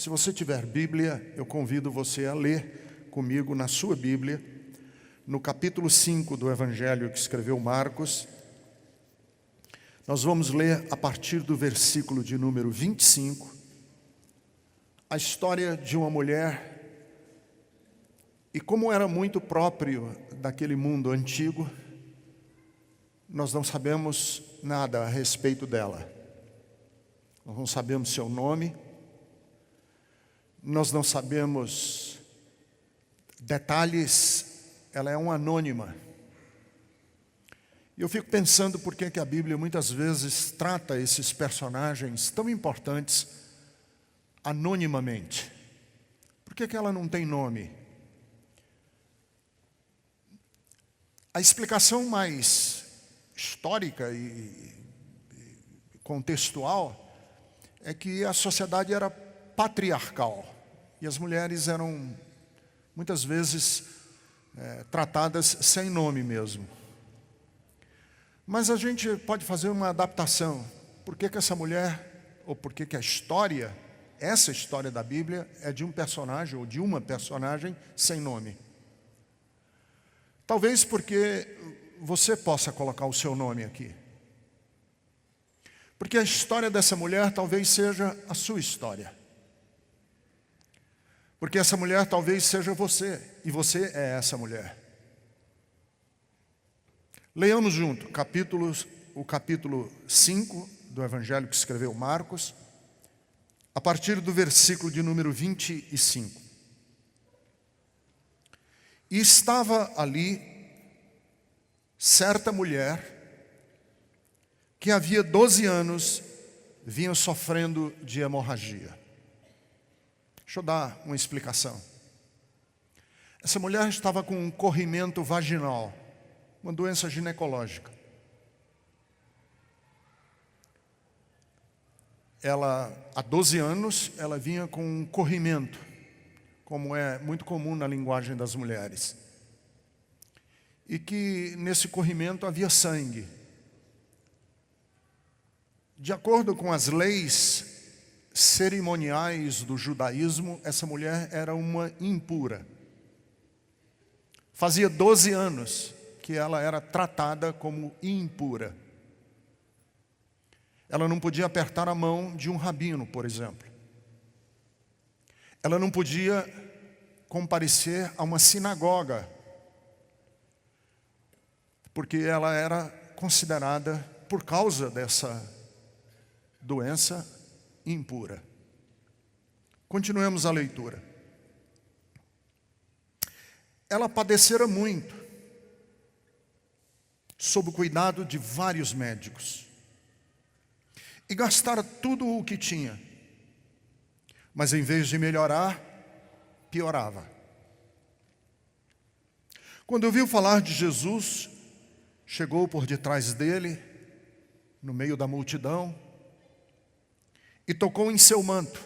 Se você tiver Bíblia, eu convido você a ler comigo na sua Bíblia, no capítulo 5 do Evangelho que escreveu Marcos. Nós vamos ler a partir do versículo de número 25, a história de uma mulher, e como era muito próprio daquele mundo antigo, nós não sabemos nada a respeito dela. Nós não sabemos seu nome, nós não sabemos detalhes, ela é uma anônima. E eu fico pensando por que a Bíblia muitas vezes trata esses personagens tão importantes anonimamente. Por que ela não tem nome? A explicação mais histórica e contextual é que a sociedade era patriarcal e as mulheres eram muitas vezes tratadas sem nome mesmo. Mas a gente pode fazer uma adaptação. Por que essa mulher, ou por que a história, essa história da Bíblia é de um personagem ou de uma personagem sem nome? Talvez porque você possa colocar o seu nome aqui. Porque a história dessa mulher talvez seja a sua história. Porque essa mulher talvez seja você, e você é essa mulher. Leiamos junto o capítulo 5 do Evangelho que escreveu Marcos, a partir do versículo de número 25. E estava ali certa mulher que havia 12 anos vinha sofrendo de hemorragia. Deixa eu dar uma explicação. Essa mulher estava com um corrimento vaginal, uma doença ginecológica. Ela, há 12 anos, ela vinha com um corrimento, como é muito comum na linguagem das mulheres. E que nesse corrimento havia sangue. De acordo com as leis cerimoniais do judaísmo, essa mulher era uma impura. Fazia 12 anos que ela era tratada como impura. Ela não podia apertar a mão de um rabino, por exemplo. Ela não podia comparecer a uma sinagoga, porque ela era considerada, por causa dessa doença, impura. Continuemos a leitura. Ela padecera muito, sob o cuidado de vários médicos, e gastara tudo o que tinha, mas em vez de melhorar, piorava. Quando ouviu falar de Jesus, chegou por detrás dele, no meio da multidão, e tocou em seu manto,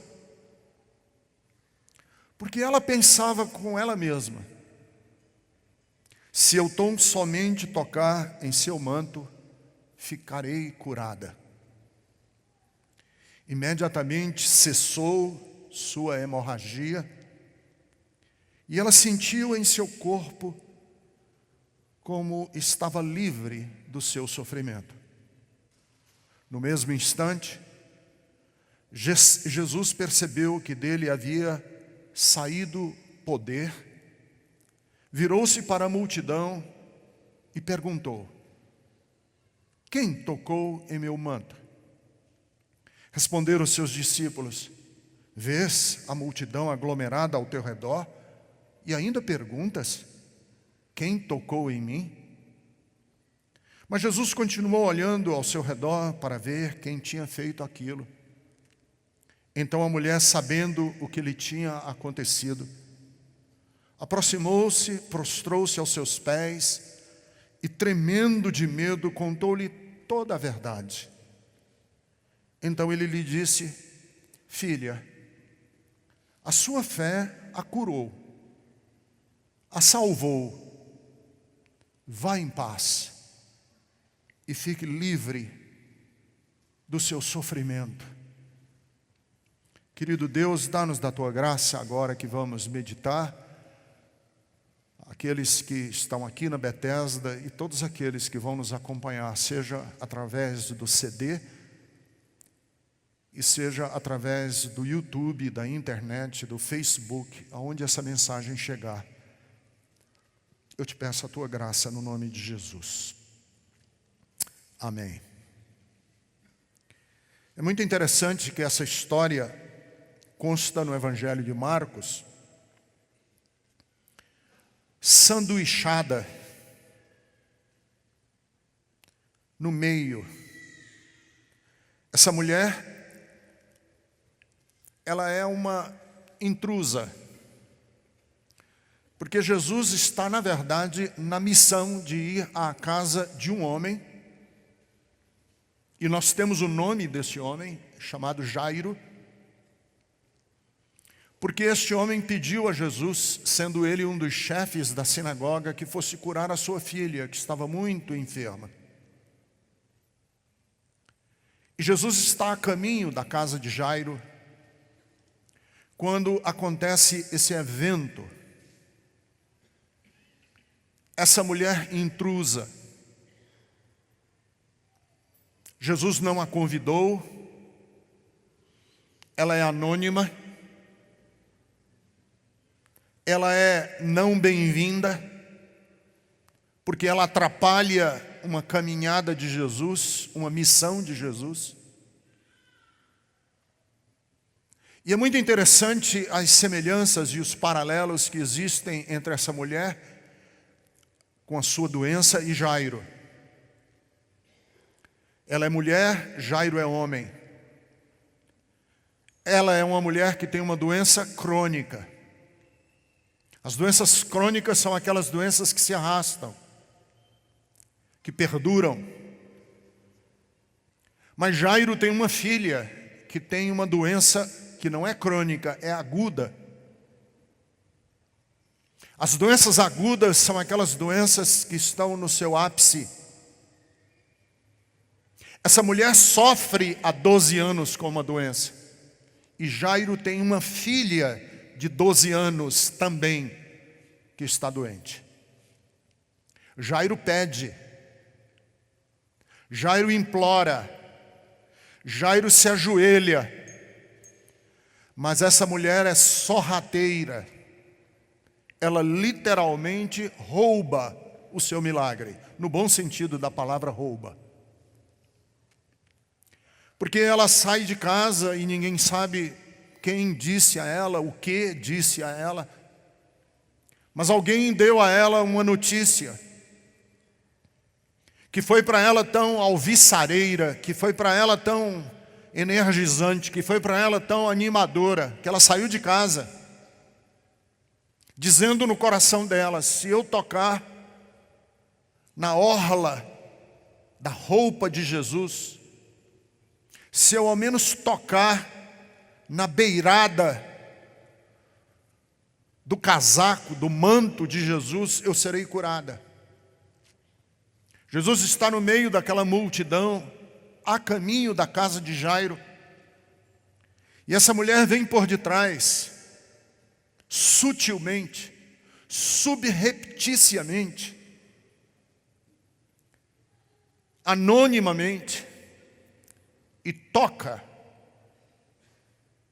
porque ela pensava com ela mesma: se eu tão somente tocar em seu manto, ficarei curada. Imediatamente cessou sua hemorragia, e ela sentiu em seu corpo como estava livre do seu sofrimento. No mesmo instante, Jesus percebeu que dele havia saído poder, virou-se para a multidão e perguntou: quem tocou em meu manto? Responderam seus discípulos: vês a multidão aglomerada ao teu redor e ainda perguntas: quem tocou em mim? Mas Jesus continuou olhando ao seu redor para ver quem tinha feito aquilo. Então a mulher, sabendo o que lhe tinha acontecido, aproximou-se, prostrou-se aos seus pés e, tremendo de medo, contou-lhe toda a verdade. Então ele lhe disse: filha, a sua fé a curou, a salvou. Vá em paz e fique livre do seu sofrimento. Querido Deus, dá-nos da Tua graça agora que vamos meditar. Aqueles que estão aqui na Bethesda e todos aqueles que vão nos acompanhar, seja através do CD e seja através do YouTube, da internet, do Facebook, aonde essa mensagem chegar. Eu te peço a Tua graça no nome de Jesus. Amém. É muito interessante que essa história consta no Evangelho de Marcos, sanduichada no meio. Essa mulher, ela é uma intrusa, porque Jesus está, na verdade, na missão de ir à casa de um homem, e nós temos o nome desse homem, chamado Jairo, porque este homem pediu a Jesus, sendo ele um dos chefes da sinagoga, que fosse curar a sua filha, que estava muito enferma. E Jesus está a caminho da casa de Jairo, quando acontece esse evento. Essa mulher intrusa, Jesus não a convidou, ela é anônima, ela é não bem-vinda, porque ela atrapalha uma caminhada de Jesus, uma missão de Jesus. E é muito interessante as semelhanças e os paralelos que existem entre essa mulher com a sua doença e Jairo. Ela é mulher, Jairo é homem. Ela é uma mulher que tem uma doença crônica. As doenças crônicas são aquelas doenças que se arrastam, que perduram. Mas Jairo tem uma filha que tem uma doença que não é crônica, é aguda. As doenças agudas são aquelas doenças que estão no seu ápice. Essa mulher sofre há 12 anos com uma doença. E Jairo tem uma filha de 12 anos também que está doente. Jairo pede. Jairo implora. Jairo se ajoelha. Mas essa mulher é sorrateira. Ela literalmente rouba o seu milagre. No bom sentido da palavra rouba. Porque ela sai de casa e ninguém sabe quem disse a ela, o que disse a ela. Mas alguém deu a ela uma notícia que foi para ela tão alvissareira, que foi para ela tão energizante, que foi para ela tão animadora, que ela saiu de casa, dizendo no coração dela: se eu tocar na orla da roupa de Jesus, se eu ao menos tocar na beirada do casaco, do manto de Jesus, eu serei curada. Jesus está no meio daquela multidão, a caminho da casa de Jairo. E essa mulher vem por detrás, sutilmente, subrepticiamente, anonimamente, e toca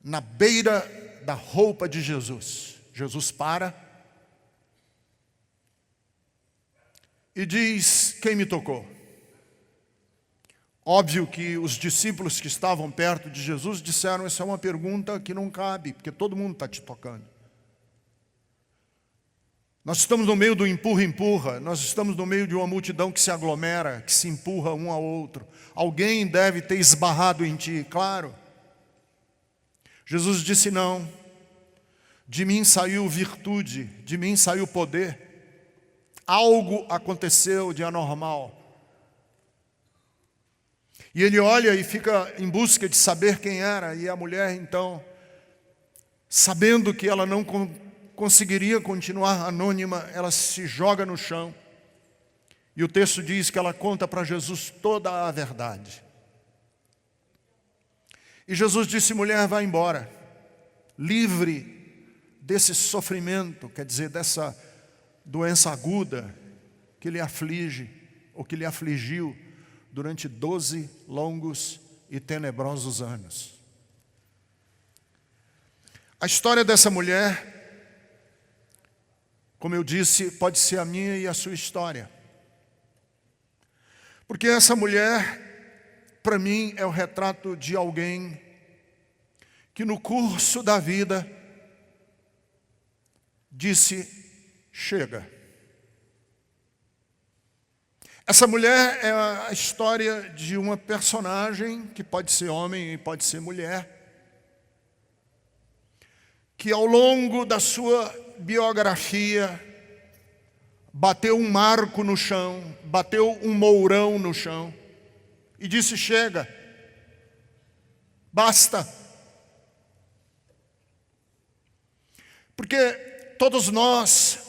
na beira da roupa de Jesus. Jesus para e diz: quem me tocou? Óbvio que os discípulos que estavam perto de Jesus disseram: essa é uma pergunta que não cabe, porque todo mundo está te tocando. Nós estamos no meio do empurra-empurra, nós estamos no meio de uma multidão que se aglomera, que se empurra um ao outro. Alguém deve ter esbarrado em ti, claro. Jesus disse: não, de mim saiu virtude, de mim saiu poder. Algo aconteceu de anormal. E ele olha e fica em busca de saber quem era. E a mulher, então, sabendo que ela não conseguiria continuar anônima, ela se joga no chão. E o texto diz que ela conta para Jesus toda a verdade. E Jesus disse: mulher, vá embora. livre desse sofrimento, quer dizer, dessa doença aguda que lhe aflige, ou que lhe afligiu durante 12 longos e tenebrosos anos. A história dessa mulher, como eu disse, pode ser a minha e a sua história. Porque essa mulher, para mim, é o retrato de alguém que no curso da vida disse: chega. Essa mulher é a história de uma personagem, que pode ser homem e pode ser mulher, que ao longo da sua biografia bateu um marco no chão, bateu um mourão no chão e disse: chega, basta. Porque todos nós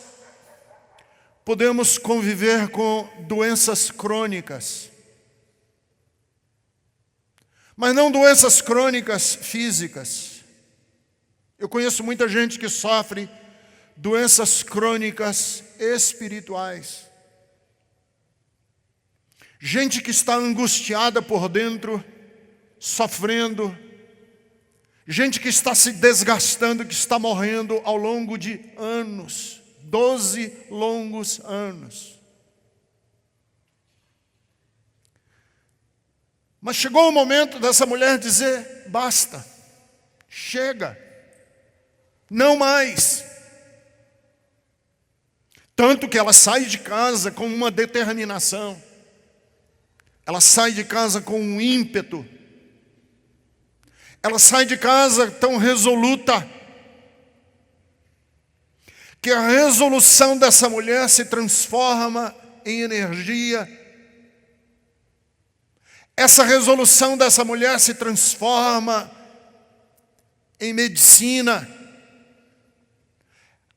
podemos conviver com doenças crônicas, mas não doenças crônicas físicas. Eu conheço muita gente que sofre doenças crônicas espirituais. Gente que está angustiada por dentro, sofrendo. Gente que está se desgastando, que está morrendo ao longo de anos. 12 longos anos. Mas chegou o momento dessa mulher dizer: basta, chega, não mais. Tanto que ela sai de casa com uma determinação, ela sai de casa com um ímpeto, ela sai de casa tão resoluta, que a resolução dessa mulher se transforma em energia. Essa resolução dessa mulher se transforma em medicina.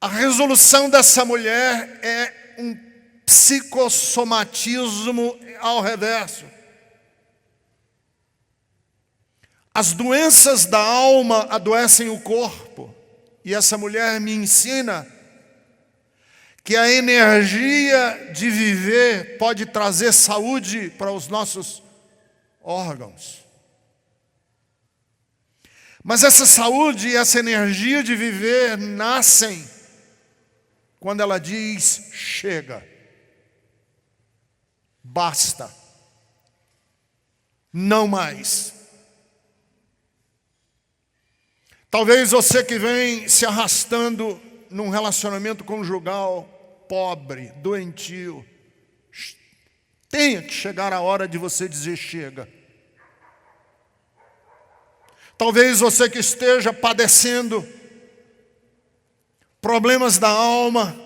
A resolução dessa mulher é um psicossomatismo ao reverso. As doenças da alma adoecem o corpo. E essa mulher me ensina que a energia de viver pode trazer saúde para os nossos órgãos. Mas essa saúde e essa energia de viver nascem quando ela diz: chega, basta, não mais. Talvez você que vem se arrastando num relacionamento conjugal pobre, doentio, tenha que chegar a hora de você dizer: chega. Talvez você que esteja padecendo problemas da alma,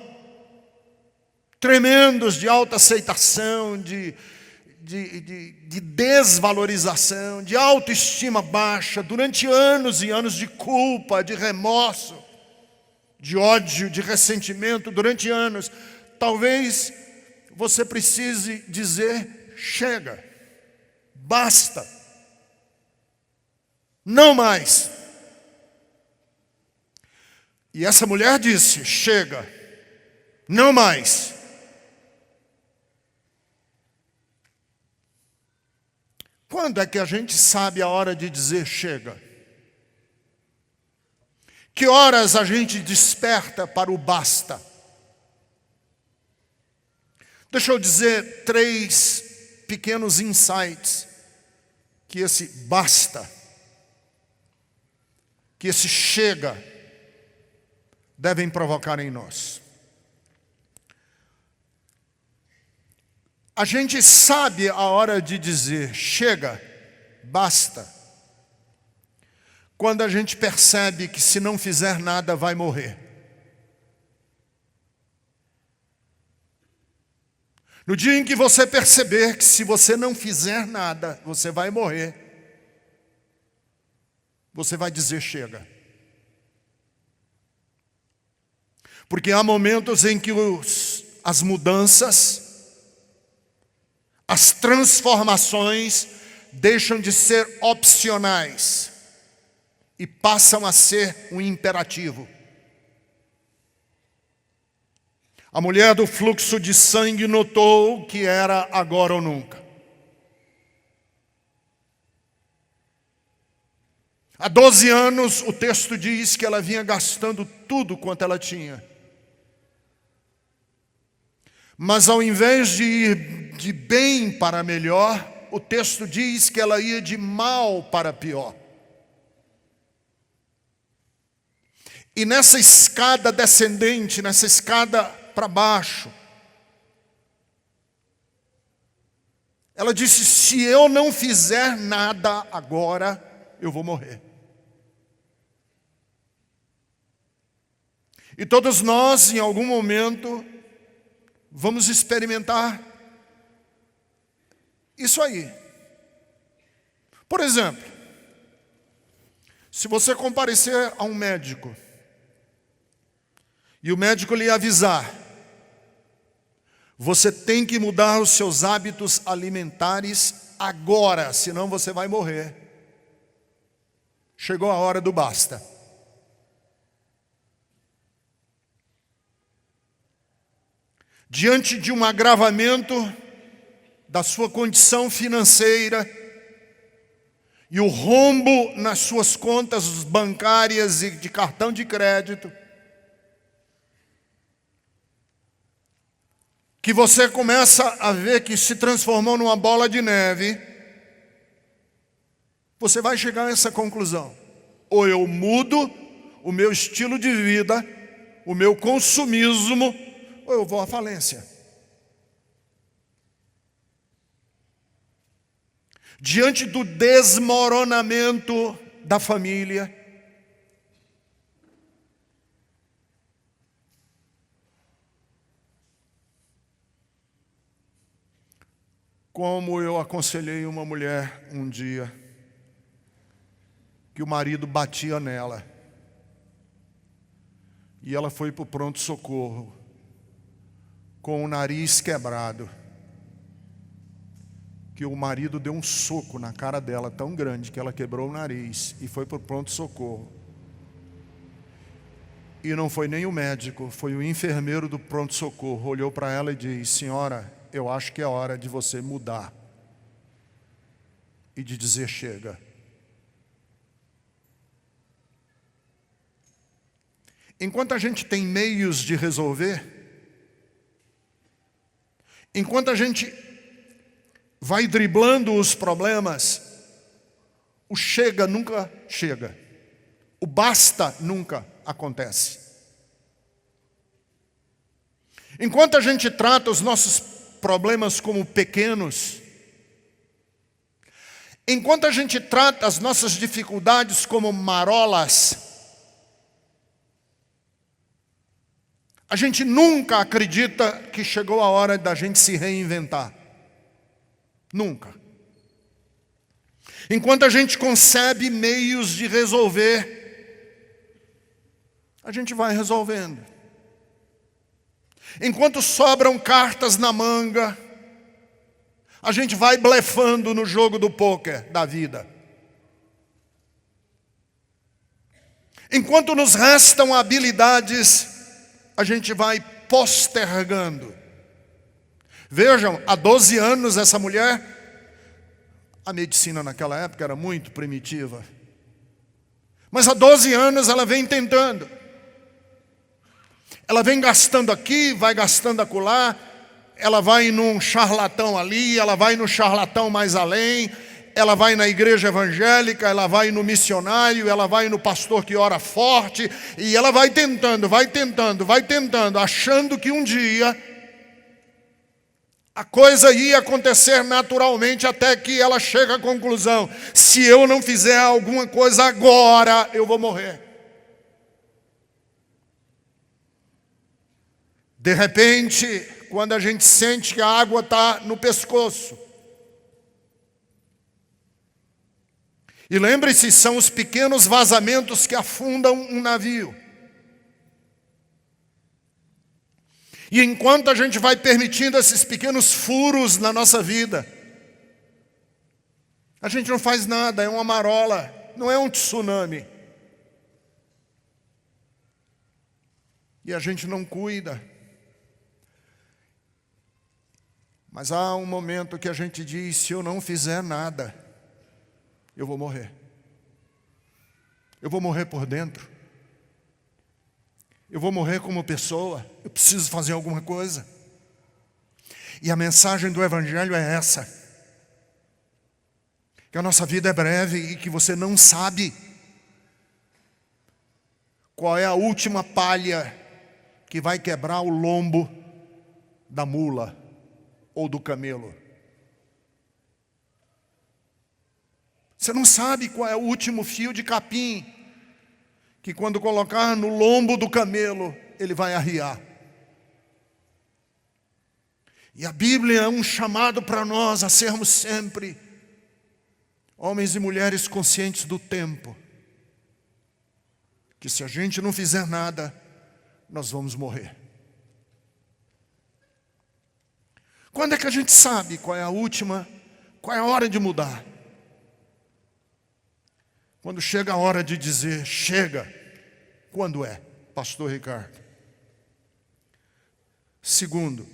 tremendos de autoaceitação, de desvalorização, de autoestima baixa, durante anos e anos de culpa, de remorso, de ódio, de ressentimento, durante anos. Talvez você precise dizer: chega, basta, não mais. E essa mulher disse: chega, não mais. Quando é que a gente sabe a hora de dizer chega? Que horas a gente desperta para o basta? Deixa eu dizer 3 pequenos insights que esse basta, que esse chega, devem provocar em nós. A gente sabe a hora de dizer chega, basta, quando a gente percebe que se não fizer nada vai morrer. No dia em que você perceber que se você não fizer nada, você vai morrer, você vai dizer chega. Porque há momentos em que as mudanças, as transformações deixam de ser opcionais e passam a ser um imperativo. A mulher do fluxo de sangue notou que era agora ou nunca. Há 12 anos, o texto diz que ela vinha gastando tudo quanto ela tinha. Mas ao invés de ir de bem para melhor, o texto diz que ela ia de mal para pior. E nessa escada descendente, nessa escada para baixo, ela disse: se eu não fizer nada agora, eu vou morrer. E todos nós, em algum momento, vamos experimentar isso aí. Por exemplo, se você comparecer a um médico e o médico lhe avisar: você tem que mudar os seus hábitos alimentares agora, senão você vai morrer. Chegou a hora do basta. Diante de um agravamento da sua condição financeira e o rombo nas suas contas bancárias e de cartão de crédito, que você começa a ver que se transformou numa bola de neve, você vai chegar a essa conclusão: ou eu mudo o meu estilo de vida, o meu consumismo, ou eu vou à falência. Diante do desmoronamento da família, como eu aconselhei uma mulher um dia, que o marido batia nela, e ela foi para o pronto-socorro, com o nariz quebrado, que o marido deu um soco na cara dela, tão grande que ela quebrou o nariz, e foi para o pronto-socorro. E não foi nem o médico, foi o enfermeiro do pronto-socorro, olhou para ela e disse: senhora, eu acho que é hora de você mudar e de dizer chega. Enquanto a gente tem meios de resolver, enquanto a gente vai driblando os problemas, o chega nunca chega, o basta nunca acontece. Enquanto a gente trata os nossos problemas como pequenos, enquanto a gente trata as nossas dificuldades como marolas, a gente nunca acredita que chegou a hora da gente se reinventar. Nunca. Enquanto a gente concebe meios de resolver, a gente vai resolvendo. Enquanto sobram cartas na manga, a gente vai blefando no jogo do pôquer da vida. Enquanto nos restam habilidades, a gente vai postergando. Vejam, há 12 anos essa mulher, a medicina naquela época era muito primitiva, mas há 12 anos ela vem tentando. Ela vem gastando aqui, vai gastando acolá, ela vai num charlatão ali, ela vai no charlatão mais além, ela vai na igreja evangélica, ela vai no missionário, ela vai no pastor que ora forte, e ela vai tentando, achando que um dia a coisa ia acontecer naturalmente, até que ela chega à conclusão: se eu não fizer alguma coisa agora, eu vou morrer. De repente, quando a gente sente que a água está no pescoço, e lembre-se, são os pequenos vazamentos que afundam um navio. E enquanto a gente vai permitindo esses pequenos furos na nossa vida, a gente não faz nada, é uma marola, não é um tsunami. e a gente não cuida. Mas há um momento que a gente diz: se eu não fizer nada, eu vou morrer. Eu vou morrer por dentro. Eu vou morrer como pessoa. Eu preciso fazer alguma coisa. E a mensagem do Evangelho é essa: que a nossa vida é breve e que você não sabe qual é a última palha que vai quebrar o lombo da mula ou do camelo. Você não sabe qual é o último fio de capim que, quando colocar no lombo do camelo, ele vai arriar. E a Bíblia é um chamado para nós a sermos sempre homens e mulheres conscientes do tempo. Que se a gente não fizer nada, nós vamos morrer. Quando é que a gente sabe qual é a hora de mudar? Quando chega a hora de dizer chega. Quando é, pastor Ricardo? Segundo,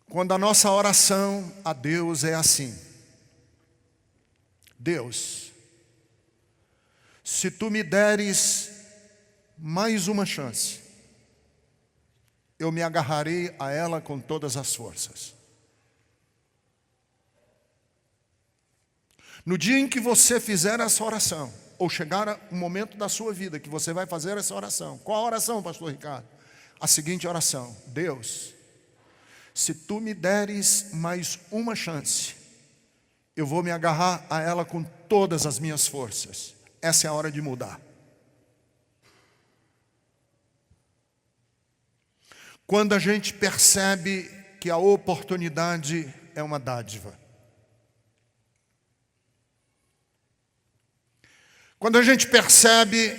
quando a nossa oração a Deus é assim: Deus, se tu me deres mais uma chance, eu me agarrarei a ela com todas as forças. No dia em que você fizer essa oração, ou chegar um momento da sua vida que você vai fazer essa oração. Qual a oração, pastor Ricardo? A seguinte oração: Deus, se tu me deres mais uma chance, eu vou me agarrar a ela com todas as minhas forças. Essa é a hora de mudar. Quando a gente percebe que a oportunidade é uma dádiva. Quando a gente percebe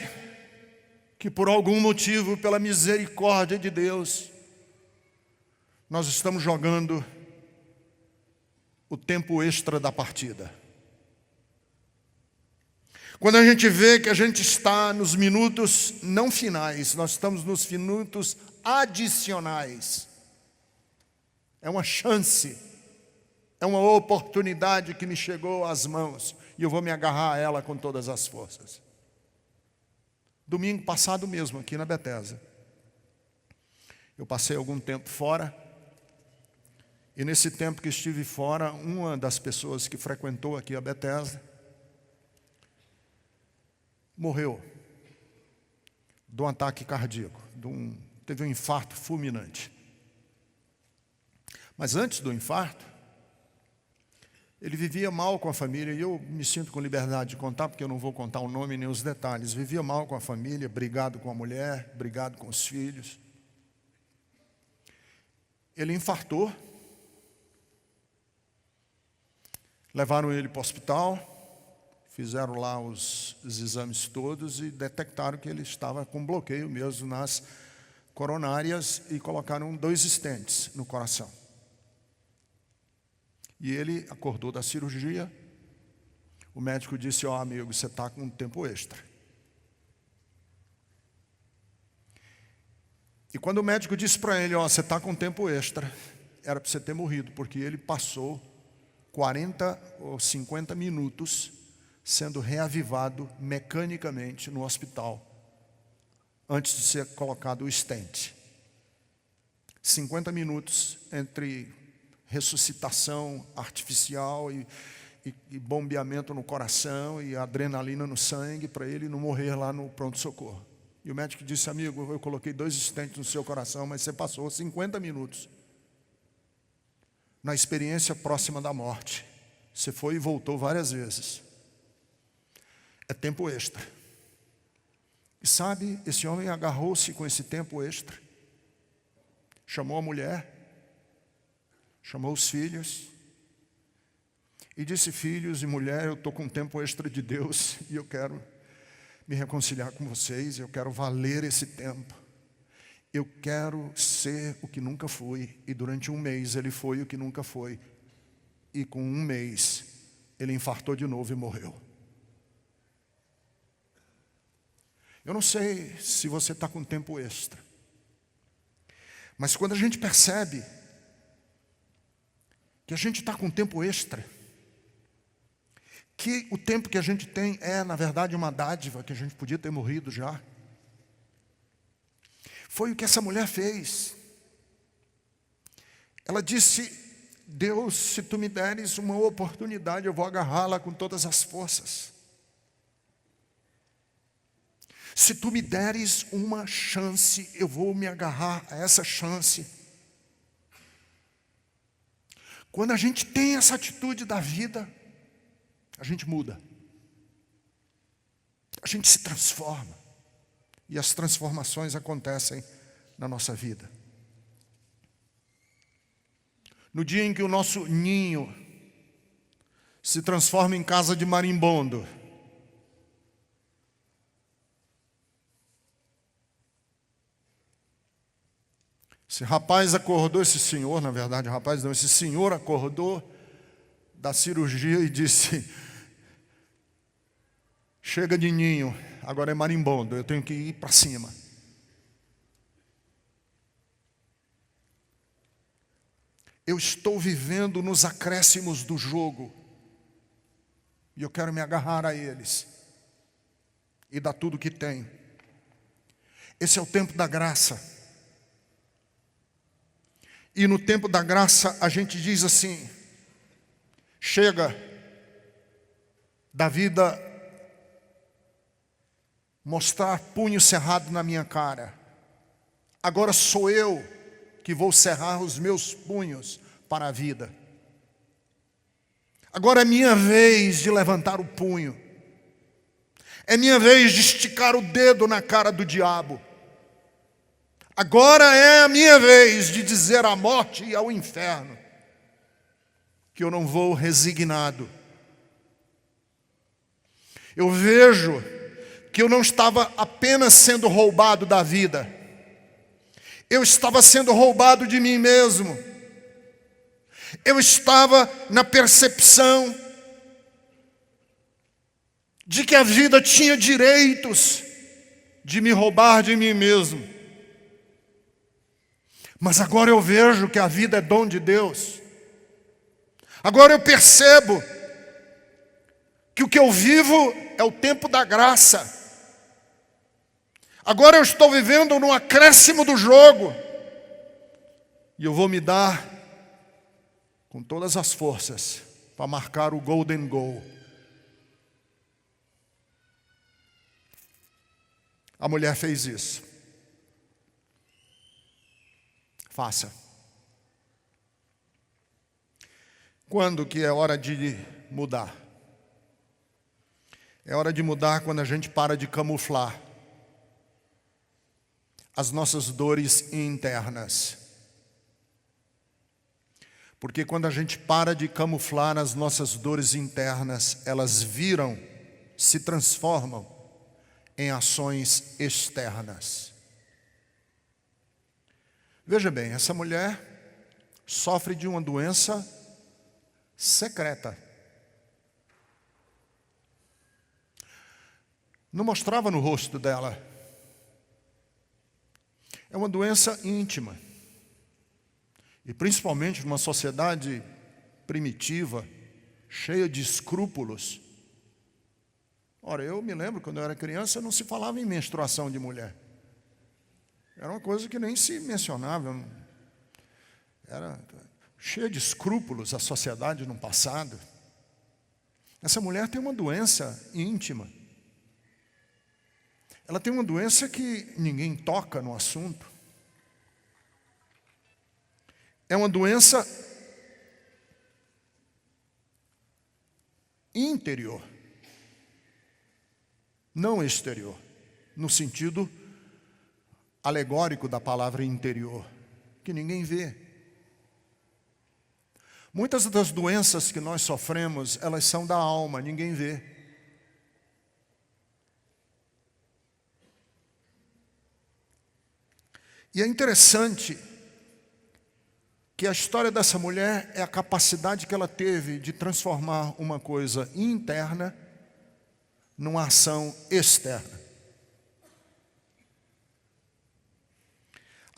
que, por algum motivo, pela misericórdia de Deus, nós estamos jogando o tempo extra da partida. Quando a gente vê que a gente está nos minutos não finais, nós estamos nos minutos adicionais. É uma chance, é uma oportunidade que me chegou às mãos e eu vou me agarrar a ela com todas as forças. Domingo passado mesmo, aqui na Bethesda, eu passei algum tempo fora. E nesse tempo que estive fora, uma das pessoas que frequentou aqui a Bethesda morreu de um ataque cardíaco, teve um infarto fulminante. Mas antes do infarto, ele vivia mal com a família, e eu me sinto com liberdade de contar, porque eu não vou contar o nome nem os detalhes. Vivia mal com a família, brigado com a mulher, brigado com os filhos. Ele infartou. Levaram ele para o hospital, fizeram lá os exames todos e detectaram que ele estava com bloqueio mesmo nas coronárias e colocaram 2 stents no coração. E ele acordou da cirurgia, o médico disse: ó, amigo, você está com um tempo extra. E quando o médico disse para ele: ó, você está com um tempo extra, era para você ter morrido, porque ele passou 40 ou 50 minutos sendo reavivado mecanicamente no hospital, antes de ser colocado o stent. 50 minutos entre ressuscitação artificial e bombeamento no coração e adrenalina no sangue, para ele não morrer lá no pronto-socorro. E o médico disse: amigo, eu coloquei 2 stents no seu coração, mas você passou 50 minutos na experiência próxima da morte. Você foi e voltou várias vezes. É tempo extra. E sabe, esse homem agarrou-se com esse tempo extra, chamou a mulher, chamou os filhos e disse: filhos e mulher, eu estou com um tempo extra de Deus e eu quero me reconciliar com vocês, eu quero valer esse tempo. Eu quero ser o que nunca fui. E durante um mês ele foi o que nunca foi. E com um mês ele infartou de novo e morreu. Eu não sei se você está com tempo extra, mas quando a gente percebe que a gente está com tempo extra, que o tempo que a gente tem é, na verdade, uma dádiva, que a gente podia ter morrido já. Foi o que essa mulher fez. Ela disse: Deus, se tu me deres uma oportunidade, eu vou agarrá-la com todas as forças. Se tu me deres uma chance, eu vou me agarrar a essa chance. Quando a gente tem essa atitude da vida, a gente muda. A gente se transforma. E as transformações acontecem na nossa vida. No dia em que o nosso ninho se transforma em casa de marimbondo, esse rapaz acordou, esse senhor, na verdade, rapaz não, esse senhor acordou da cirurgia e disse: chega de ninho, agora é marimbondo, eu tenho que ir para cima. Eu estou vivendo nos acréscimos do jogo e eu quero me agarrar a eles e dar tudo que tenho. Esse é o tempo da graça. E no tempo da graça a gente diz assim: chega da vida mostrar punho cerrado na minha cara. Agora sou eu que vou cerrar os meus punhos para a vida. Agora é minha vez de levantar o punho. É minha vez de esticar o dedo na cara do diabo. Agora é a minha vez de dizer à morte e ao inferno que eu não vou resignado. Eu vejo que eu não estava apenas sendo roubado da vida, eu estava sendo roubado de mim mesmo. Eu estava na percepção de que a vida tinha direitos de me roubar de mim mesmo. Mas agora eu vejo que a vida é dom de Deus. Agora eu percebo que o que eu vivo é o tempo da graça. Agora eu estou vivendo no acréscimo do jogo. E eu vou me dar com todas as forças para marcar o golden goal. A mulher fez isso. Faça. Quando que é hora de mudar? É hora de mudar quando a gente para de camuflar as nossas dores internas. Porque quando a gente para de camuflar as nossas dores internas, elas viram, se transformam em ações externas. Veja bem, essa mulher sofre de uma doença secreta. Não mostrava no rosto dela. É uma doença íntima. E principalmente numa sociedade primitiva, cheia de escrúpulos. Ora, eu me lembro, quando eu era criança, não se falava em menstruação de mulher. Era uma coisa que nem se mencionava. Era cheia de escrúpulos a sociedade no passado. Essa mulher tem uma doença íntima. Ela tem uma doença que ninguém toca no assunto. É uma doença interior, não exterior, no sentido alegórico da palavra interior, que ninguém vê. Muitas das doenças que nós sofremos, elas são da alma, ninguém vê. E é interessante que a história dessa mulher é a capacidade que ela teve de transformar uma coisa interna numa ação externa.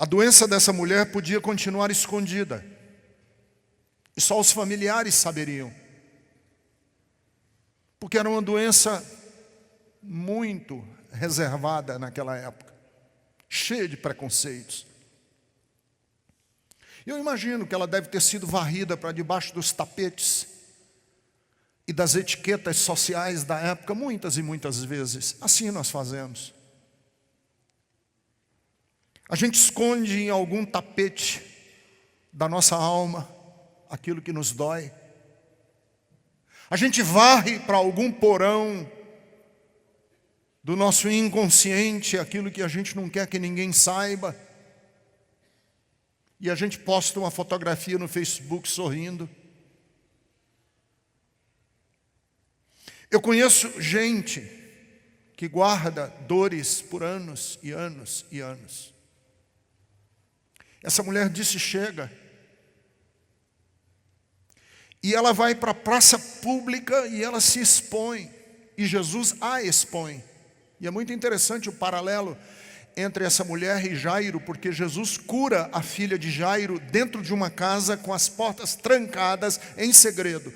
A doença dessa mulher podia continuar escondida. E só os familiares saberiam. Porque era uma doença muito reservada naquela época. Cheia de preconceitos. Eu imagino que ela deve ter sido varrida para debaixo dos tapetes e das etiquetas sociais da época, muitas e muitas vezes. Assim nós fazemos. A gente esconde em algum tapete da nossa alma aquilo que nos dói. A gente varre para algum porão do nosso inconsciente aquilo que a gente não quer que ninguém saiba. E a gente posta uma fotografia no Facebook sorrindo. Eu conheço gente que guarda dores por anos e anos e anos. Essa mulher disse chega. E ela vai para a praça pública e ela se expõe. E Jesus a expõe. E é muito interessante o paralelo entre essa mulher e Jairo, porque Jesus cura a filha de Jairo dentro de uma casa com as portas trancadas em segredo.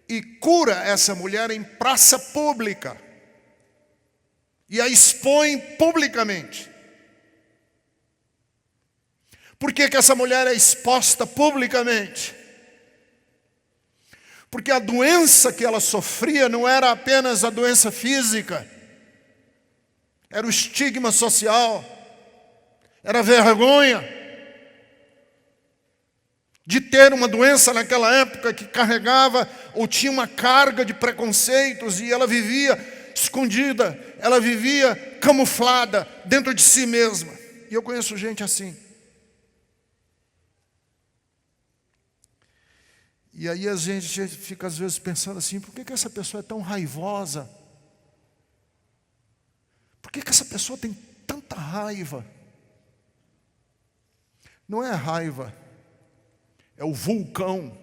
E cura essa mulher em praça pública. E a expõe publicamente. Por que essa mulher é exposta publicamente? Porque a doença que ela sofria não era apenas a doença física. Era o estigma social. Era a vergonha de ter uma doença naquela época que carregava ou tinha uma carga de preconceitos e ela vivia escondida, ela vivia camuflada dentro de si mesma. E eu conheço gente assim. E aí a gente fica às vezes pensando assim, por que essa pessoa é tão raivosa? Por que essa pessoa tem tanta raiva? Não é a raiva, é o vulcão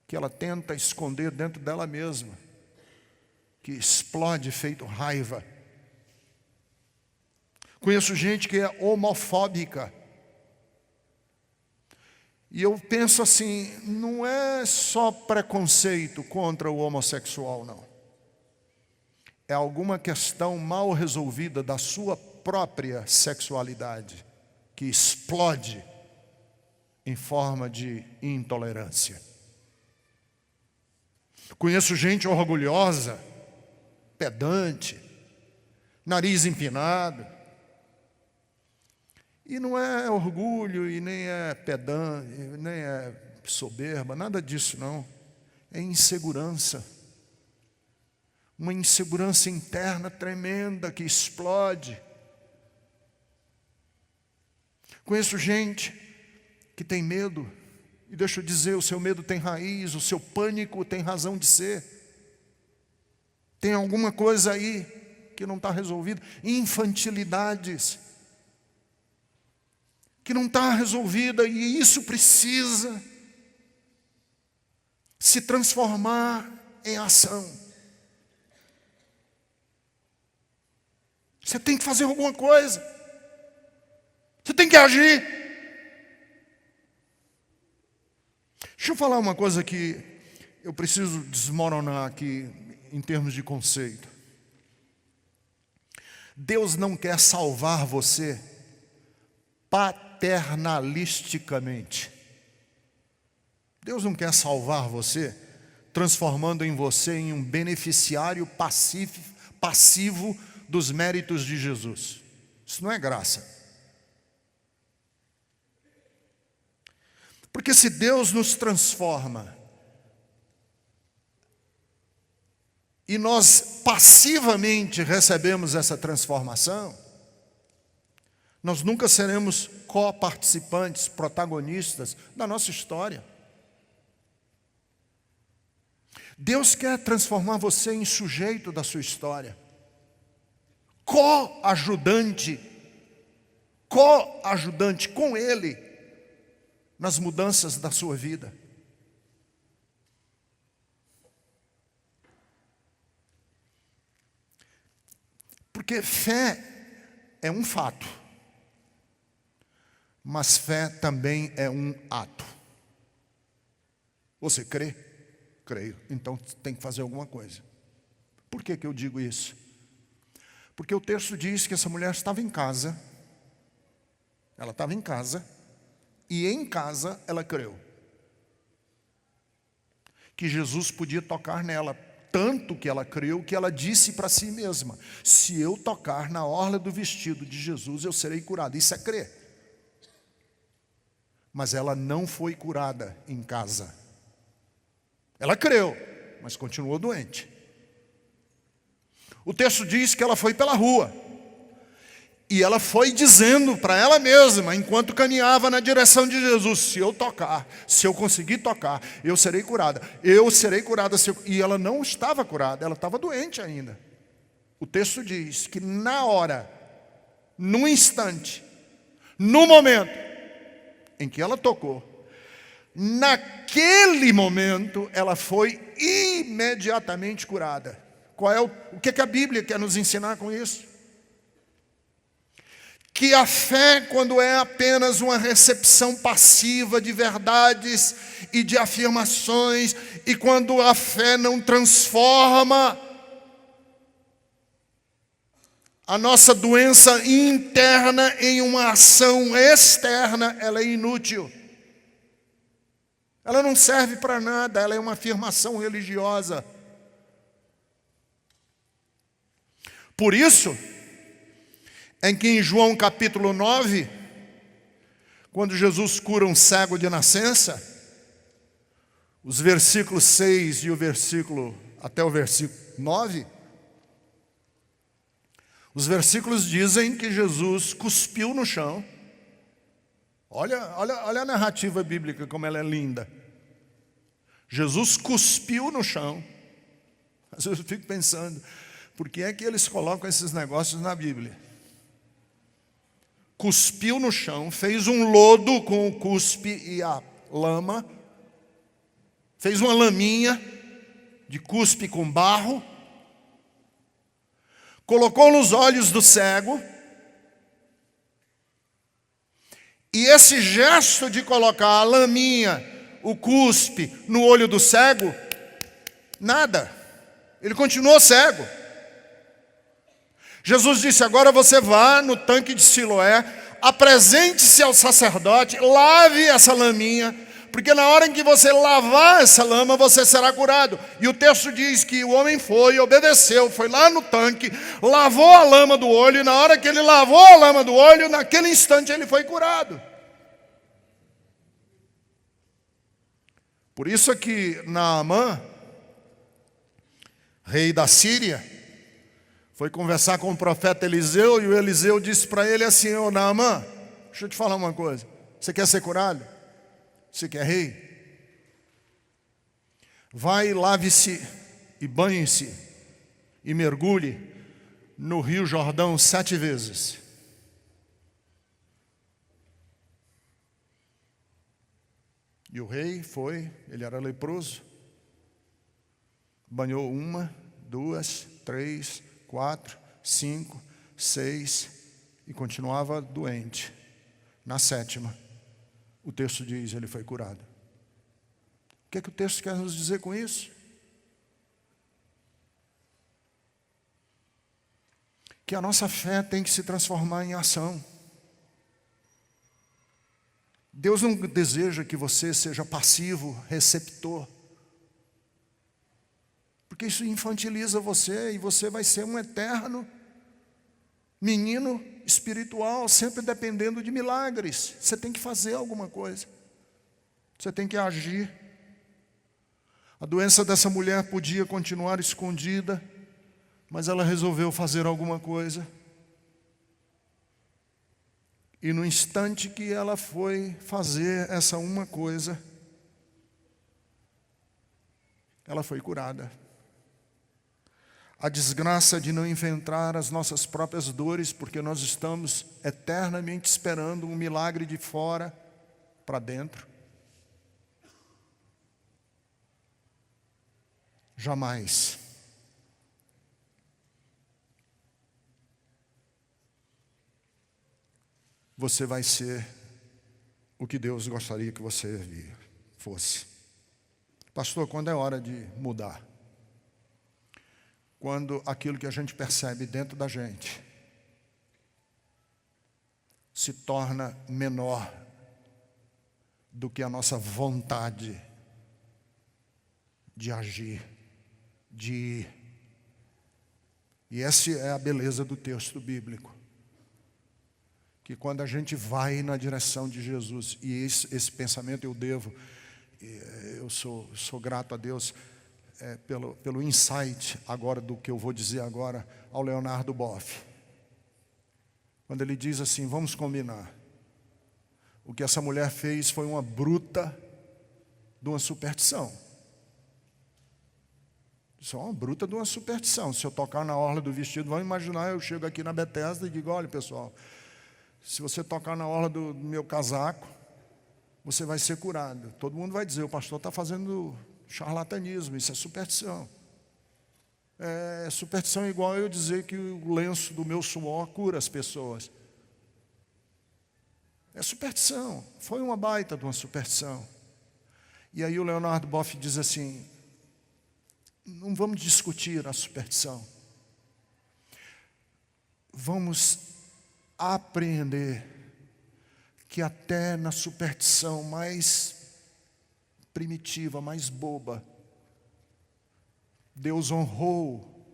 que ela tenta esconder dentro dela mesma, que explode feito raiva. Conheço gente que é homofóbica. E eu penso assim, não é só preconceito contra o homossexual, não. É alguma questão mal resolvida da sua própria sexualidade, que explode em forma de intolerância. Conheço gente orgulhosa, pedante, nariz empinado. E não é orgulho, e nem é pedante, nem é soberba, nada disso não. É insegurança. Uma insegurança interna tremenda que explode. Conheço gente que tem medo, e deixa eu dizer, o seu medo tem raiz, o seu pânico tem razão de ser. Tem alguma coisa aí que não está resolvida. Infantilidades que não está resolvida, e isso precisa se transformar em ação. Você tem que fazer alguma coisa. Você tem que agir. Deixa eu falar uma coisa que eu preciso desmoronar aqui em termos de conceito. Deus não quer salvar você paternalisticamente. Deus não quer salvar você transformando em você em um beneficiário passivo dos méritos de Jesus. Isso não é graça. Porque se Deus nos transforma e nós passivamente recebemos essa transformação, nós nunca seremos coparticipantes, protagonistas da nossa história. Deus quer transformar você em sujeito da sua história. Coajudante com Ele nas mudanças da sua vida. Porque fé é um fato. Mas fé também é um ato. Você crê? Creio. Então tem que fazer alguma coisa. Por que eu digo isso? Porque o texto diz que essa mulher estava em casa. Ela estava em casa. E em casa ela creu que Jesus podia tocar nela. Tanto que ela creu que ela disse para si mesma: se eu tocar na orla do vestido de Jesus, eu serei curada. Isso é crer. Mas ela não foi curada em casa. Ela creu, mas continuou doente. O texto diz que ela foi pela rua. E ela foi dizendo para ela mesma, enquanto caminhava na direção de Jesus: se eu tocar, se eu conseguir tocar, eu serei curada. Eu serei curada. E ela não estava curada, ela estava doente ainda. O texto diz que na hora, no instante, no momento em que ela tocou, naquele momento ela foi imediatamente curada. O que a Bíblia quer nos ensinar com isso? Que a fé, quando é apenas uma recepção passiva de verdades e de afirmações, e quando a fé não transforma a nossa doença interna em uma ação externa, ela é inútil. Ela não serve para nada, ela é uma afirmação religiosa. Por isso, em que em João capítulo 9, quando Jesus cura um cego de nascença, os versículos 6 e até o versículo 9, os versículos dizem que Jesus cuspiu no chão. Olha a narrativa bíblica, como ela é linda. Jesus cuspiu no chão. Às vezes eu fico pensando, por que é que eles colocam esses negócios na Bíblia? Cuspiu no chão, fez um lodo com o cuspe e a lama, fez uma laminha de cuspe com barro, colocou nos olhos do cego, e esse gesto de colocar a laminha, o cuspe no olho do cego, nada, ele continuou cego. Jesus disse: agora você vá no tanque de Siloé, apresente-se ao sacerdote, lave essa laminha, porque na hora em que você lavar essa lama, você será curado. E o texto diz que o homem foi, obedeceu, foi lá no tanque, lavou a lama do olho, e na hora que ele lavou a lama do olho, naquele instante ele foi curado. Por isso é que Naamã, rei da Síria, foi conversar com o profeta Eliseu, e o Eliseu disse para ele assim: ô Naamã, deixa eu te falar uma coisa, você quer ser curado? Você quer rei? Vai, lave-se e banhe-se e mergulhe no rio Jordão 7 vezes. E o rei foi, ele era leproso, banhou 1, 2, 3, 4, 5, 6 e continuava doente. Na 7ª, o texto diz, ele foi curado. O que é que o texto quer nos dizer com isso? Que a nossa fé tem que se transformar em ação. Deus não deseja que você seja passivo, receptor. Porque isso infantiliza você e você vai ser um eterno menino espiritual, sempre dependendo de milagres. Você tem que fazer alguma coisa. Você tem que agir. A doença dessa mulher podia continuar escondida, mas ela resolveu fazer alguma coisa. E no instante que ela foi fazer essa uma coisa, ela foi curada. A desgraça de não enfrentar as nossas próprias dores, porque nós estamos eternamente esperando um milagre de fora para dentro. Jamais. Você vai ser o que Deus gostaria que você fosse. Pastor, quando é hora de mudar? Quando aquilo que a gente percebe dentro da gente se torna menor do que a nossa vontade de agir, de ir. E essa é a beleza do texto bíblico. Que quando a gente vai na direção de Jesus, e esse pensamento eu sou grato a Deus pelo insight agora do que eu vou dizer agora ao Leonardo Boff. Quando ele diz assim, vamos combinar. O que essa mulher fez foi uma bruta de uma superstição. Isso é uma bruta de uma superstição. Se eu tocar na orla do vestido, vão imaginar, eu chego aqui na Bethesda e digo, olha pessoal, se você tocar na orla do meu casaco, você vai ser curado. Todo mundo vai dizer, o pastor está fazendo charlatanismo, isso é superstição. É superstição igual eu dizer que o lenço do meu suor cura as pessoas. É superstição, foi uma baita de uma superstição. E aí o Leonardo Boff diz assim, não vamos discutir a superstição. Vamos apreender que até na superstição mais primitiva, mais boba, Deus honrou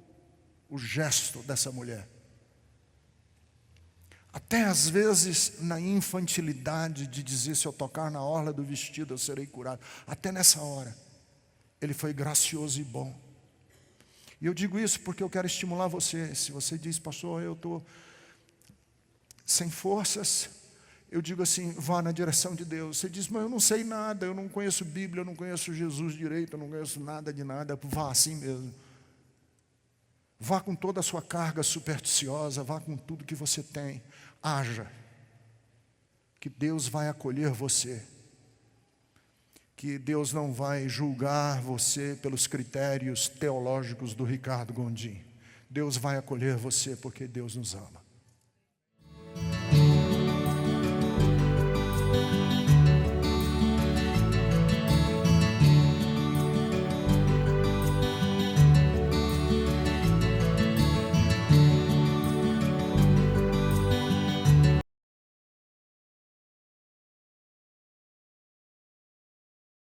o gesto dessa mulher. Até às vezes na infantilidade de dizer, se eu tocar na orla do vestido eu serei curado. Até nessa hora, Ele foi gracioso e bom. E eu digo isso porque eu quero estimular você. Se você diz, pastor, eu estou sem forças, eu digo assim, vá na direção de Deus. Você diz, mas eu não sei nada, eu não conheço Bíblia, eu não conheço Jesus direito, eu não conheço nada de nada. Vá assim mesmo. Vá com toda a sua carga supersticiosa, vá com tudo que você tem. Haja, que Deus vai acolher você. Que Deus não vai julgar você pelos critérios teológicos do Ricardo Gondim. Deus vai acolher você porque Deus nos ama.